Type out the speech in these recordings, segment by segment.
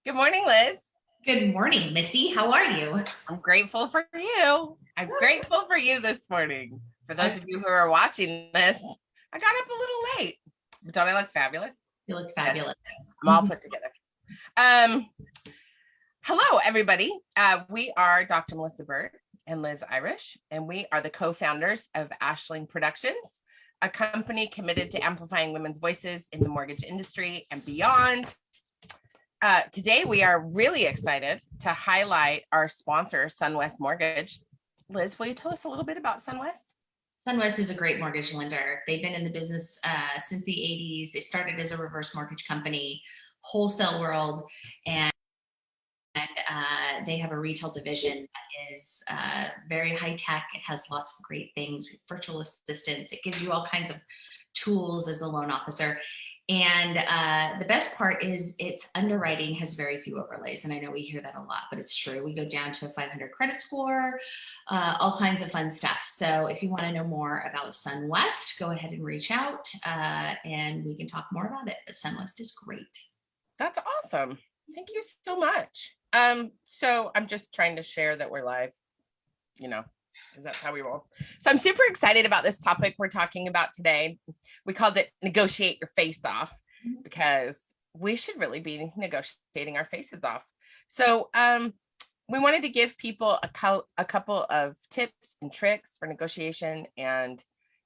Good morning, Liz. Good morning, Missy. How are you? I'm grateful for you. I'm grateful for you this morning. For those of you who are watching this, I got up a little late. But don't I look fabulous? You look fabulous. I'm all put together. Hello, everybody. We are Dr. Melissa Bird and Liz Irish, and we are the co-founders of Ashling Productions, a company committed to amplifying women's voices in the mortgage industry and beyond. Today, we are really excited to highlight our sponsor, SunWest Mortgage. Liz, will you tell us a little bit about SunWest? SunWest is a great mortgage lender. They've been in the business since the 80s. They started as a reverse mortgage company, wholesale world, and they have a retail division that is very high tech. It has lots of great things, virtual assistants. It gives you all kinds of tools as a loan officer. And the best part is its underwriting has very few overlays. And I know we hear that a lot, but it's true. We go down to a 500 credit score, all kinds of fun stuff. So if you want to know more about SunWest, go ahead and reach out and we can talk more about it. But SunWest is great. That's awesome. Thank you so much. So I'm just trying to share that we're live, because that's how we roll. So I'm super excited about this topic we're talking about today. We called it Negotiate Your Face Off, because we should really be negotiating our faces off. So we wanted to give people a couple of tips and tricks for negotiation and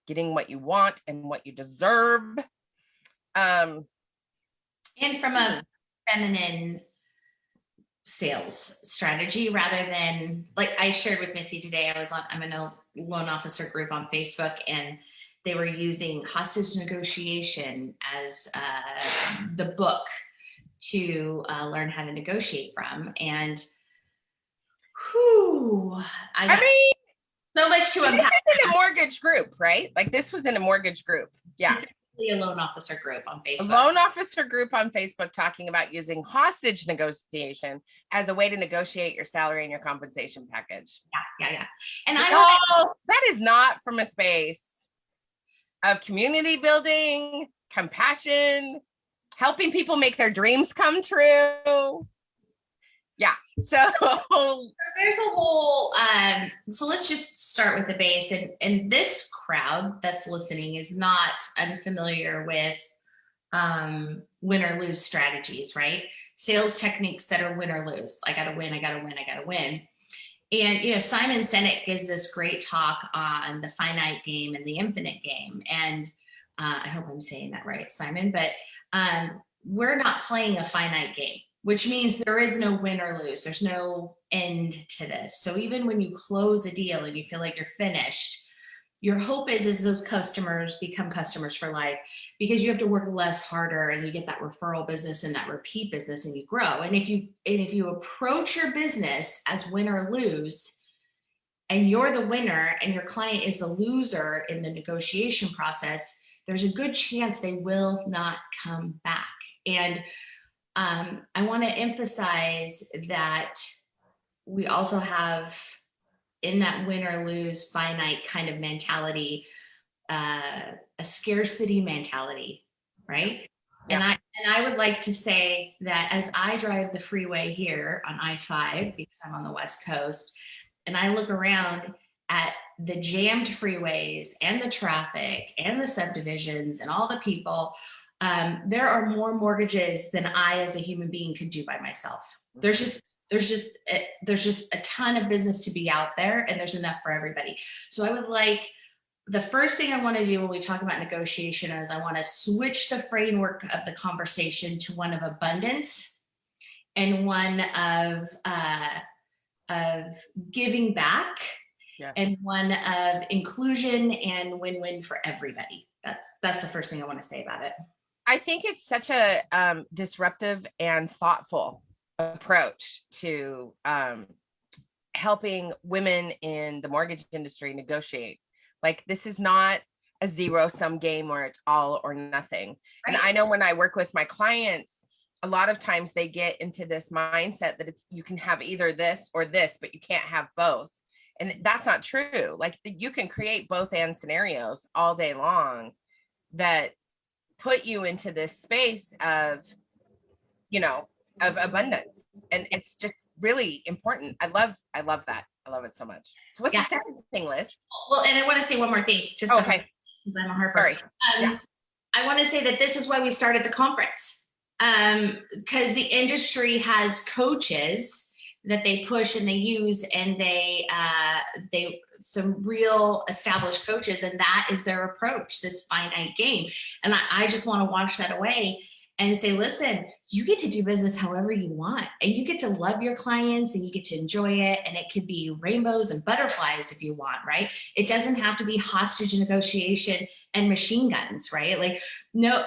getting what you want and what you deserve. And from a feminine sales strategy, rather than, like I shared with Missy today, I'm in a loan officer group on Facebook, and they were using hostage negotiation as the book to learn how to negotiate from. And I got so much to unpack. This is in a mortgage group, right? Like this was in a mortgage group. Yeah. A loan officer group on Facebook. A loan officer group on Facebook talking about using hostage negotiation as a way to negotiate your salary and your compensation package. Yeah. And that is not from a space of community building, compassion, helping people make their dreams come true. Yeah. So there's a whole, so let's just start with the base. And this crowd that's listening is not unfamiliar with win or lose strategies, right? Sales techniques that are win or lose. I gotta win. And, Simon Sinek gives this great talk on the finite game and the infinite game. And I hope I'm saying that right, Simon, but we're not playing a finite game, which means there is no win or lose. There's no end to this. So even when you close a deal and you feel like you're finished, your hope is those customers become customers for life, because you have to work less harder and you get that referral business and that repeat business and you grow. And if you approach your business as win or lose, and you're the winner and your client is the loser in the negotiation process, there's a good chance they will not come back. And I want to emphasize that we also have, in that win or lose finite kind of mentality, a scarcity mentality, right? Yeah. And I would like to say that as I drive the freeway here on I-5, because I'm on the West Coast, and I look around at the jammed freeways and the traffic and the subdivisions and all the people, there are more mortgages than I as a human being could do by myself. There's just a ton of business to be out there, and there's enough for everybody. So I would like, the first thing I want to do when we talk about negotiation is I want to switch the framework of the conversation to one of abundance and one of giving back, and one of inclusion and win-win for everybody. That's the first thing I want to say about it. I think it's such a disruptive and thoughtful approach to helping women in the mortgage industry negotiate. Like, this is not a zero-sum game where it's all or nothing. Right. And I know when I work with my clients, a lot of times they get into this mindset that you can have either this or this, but you can't have both. And that's not true. Like, you can create both and scenarios all day long that put you into this space of, of abundance. And it's just really important. I love that. I love it so much. So what's the second thing, Liz? Well, and I want to say one more thing, just okay, because I'm a harper. Sorry. I want to say that this is why we started the conference, because the industry has coaches that they push and they use, and they some real established coaches, and that is their approach, this finite game. And I just want to wash that away and say, listen, you get to do business however you want, and you get to love your clients, and you get to enjoy it, and it could be rainbows and butterflies if you want, right? It doesn't have to be hostage negotiation and machine guns, right? Like, no,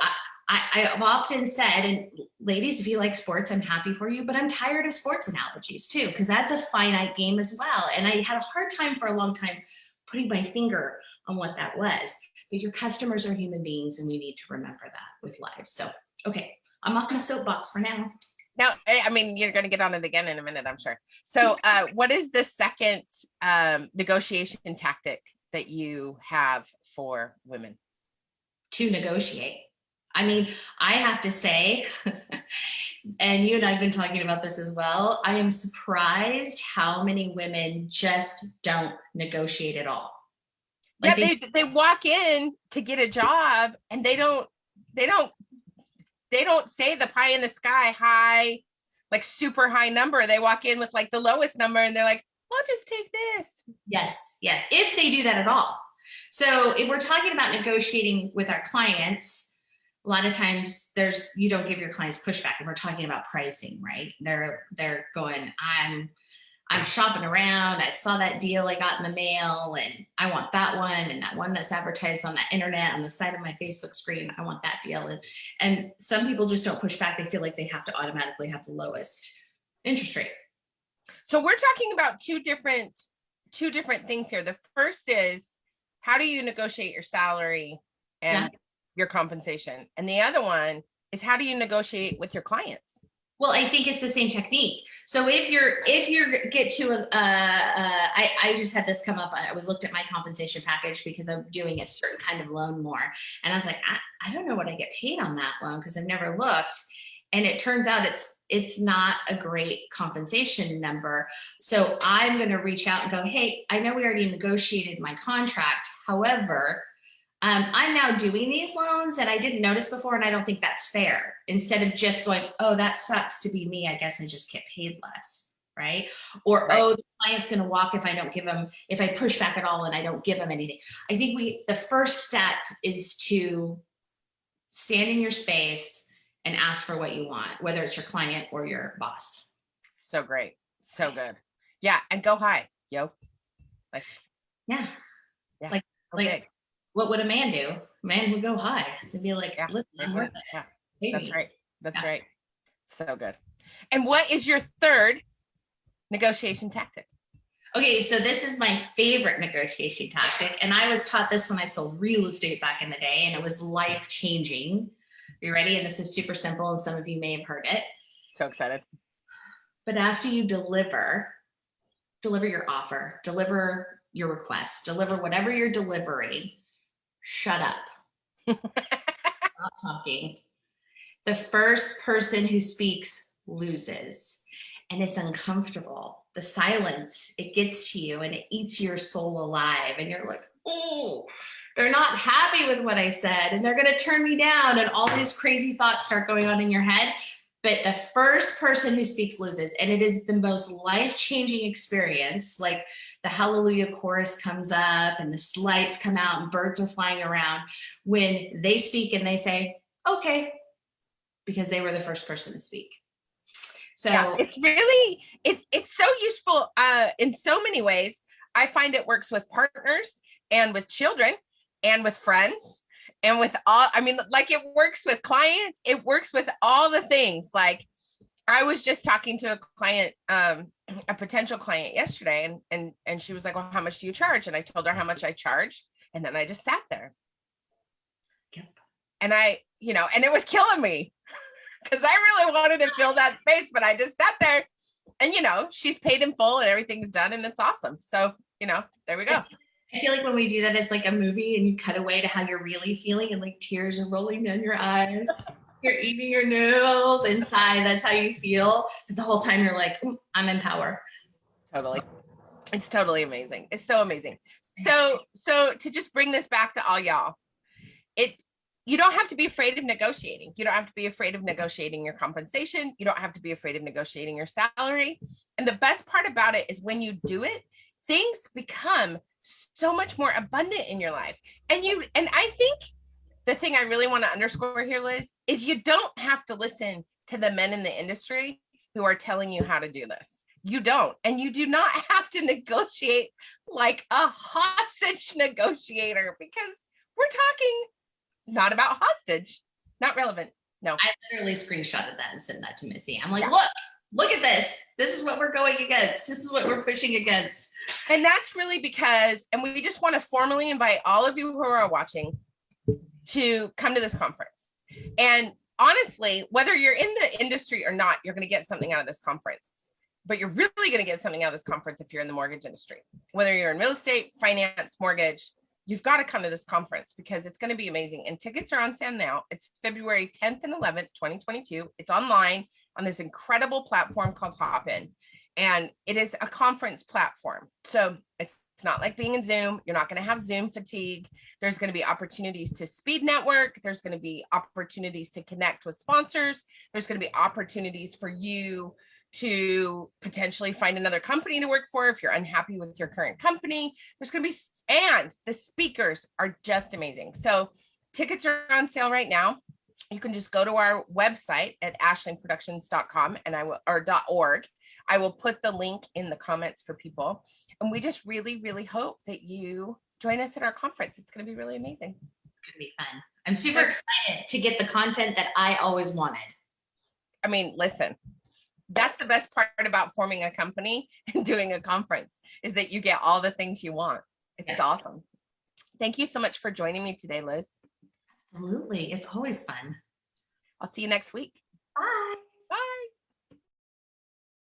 I've often said, and ladies, if you like sports, I'm happy for you, but I'm tired of sports analogies too, because that's a finite game as well. And I had a hard time for a long time putting my finger on what that was. But your customers are human beings, and we need to remember that with lives. So, okay, I'm off my soapbox for now. Now, I mean, you're going to get on it again in a minute, I'm sure. So what is the second negotiation tactic that you have for women? To negotiate. I mean, I have to say, and you and I have been talking about this as well, I am surprised how many women just don't negotiate at all. Like they walk in to get a job, and they don't say the pie in the sky high, like super high number. They walk in with like the lowest number, and they're like, I'll just take this. Yes. Yeah. If they do that at all. So if we're talking about negotiating with our clients, a lot of times you don't give your clients pushback, and we're talking about pricing, right? They're going, I'm shopping around. I saw that deal I got in the mail, and I want that one, and that one that's advertised on the internet on the side of my Facebook screen. I want that deal. And some people just don't push back. They feel like they have to automatically have the lowest interest rate. So we're talking about two different things here. The first is, how do you negotiate your salary and your compensation? And the other one is, how do you negotiate with your clients? Well, I think it's the same technique. So if you get to I just had this come up. I was looked at my compensation package because I'm doing a certain kind of loan more. And I was like, I don't know what I get paid on that loan, because I've never looked. And it turns out it's not a great compensation number. So I'm going to reach out and go, hey, I know we already negotiated my contract. However, I'm now doing these loans, and I didn't notice before, and I don't think that's fair. Instead of just going, oh, that sucks to be me, I guess I just get paid less, right? Or, right. Oh, the client's going to walk if I push back at all and I don't give them anything. I think the first step is to stand in your space and ask for what you want, whether it's your client or your boss. So great. So good. Yeah. And go high, yo. Like, yeah. Okay. Like, what would a man do? A man would go high. He'd be like, listen, I'm worth it. Yeah. That's right. That's right. So good. And what is your third negotiation tactic? Okay, so this is my favorite negotiation tactic. And I was taught this when I sold real estate back in the day, and it was life-changing. You ready? And this is super simple, and some of you may have heard it. So excited. But after you deliver your offer, deliver your request, deliver whatever you're delivering, shut up. Stop talking. The first person who speaks loses, and it's uncomfortable. The silence, it gets to you, and it eats your soul alive, and you're like, oh, they're not happy with what I said, and they're going to turn me down, and all these crazy thoughts start going on in your head. But the first person who speaks loses, and it is the most life-changing experience. Like, the hallelujah chorus comes up, and the lights come out, and birds are flying around when they speak and they say, okay, because they were the first person to speak. So yeah, it's really, it's so useful in so many ways. I find it works with partners and with children and with friends and with all, I mean, like, it works with clients. It works with all the things. Like, I was just talking to a client, a potential client yesterday, and she was like, well, how much do you charge? And I told her how much I charge. And then I just sat there. Yep. And and it was killing me because I really wanted to fill that space, but I just sat there, and, she's paid in full and everything's done, and it's awesome. So, there we go. I feel like when we do that, it's like a movie, and you cut away to how you're really feeling, and like tears are rolling down your eyes. You're eating your noodles inside. That's how you feel. But the whole time you're like, I'm in power. Totally. It's totally amazing. It's so amazing. So to just bring this back to all y'all, you don't have to be afraid of negotiating. You don't have to be afraid of negotiating your compensation. You don't have to be afraid of negotiating your salary. And the best part about it is when you do it, things become so much more abundant in your life. And I think the thing I really want to underscore here, Liz, is you don't have to listen to the men in the industry who are telling you how to do this. You don't. And you do not have to negotiate like a hostage negotiator, because we're talking not about hostage, not relevant. No. I literally screenshotted that and sent that to Missy. I'm like, Yeah. look at this. This is what we're going against. This is what we're pushing against. And that's really because, and we just want to formally invite all of you who are watching to come to this conference. And honestly, whether you're in the industry or not, you're going to get something out of this conference. But you're really going to get something out of this conference if you're in the mortgage industry. Whether you're in real estate, finance, mortgage, you've got to come to this conference because it's going to be amazing. And tickets are on sale now. It's February 10th and 11th, 2022. It's online on this incredible platform called Hopin. And it is a conference platform. So it's not like being in Zoom. You're not going to have Zoom fatigue. There's going to be opportunities to speed network. There's going to be opportunities to connect with sponsors. There's going to be opportunities for you to potentially find another company to work for if you're unhappy with your current company. There's going to be, and the speakers are just amazing. So tickets are on sale right now. You can just go to our website at ashlingproductions.com and .org. I will put the link in the comments for people. And we just really, really hope that you join us at our conference. It's going to be really amazing. It's going to be fun. I'm super excited to get the content that I always wanted. I mean, listen, that's the best part about forming a company and doing a conference is that you get all the things you want. It's awesome. Thank you so much for joining me today, Liz. Absolutely. It's always fun. I'll see you next week.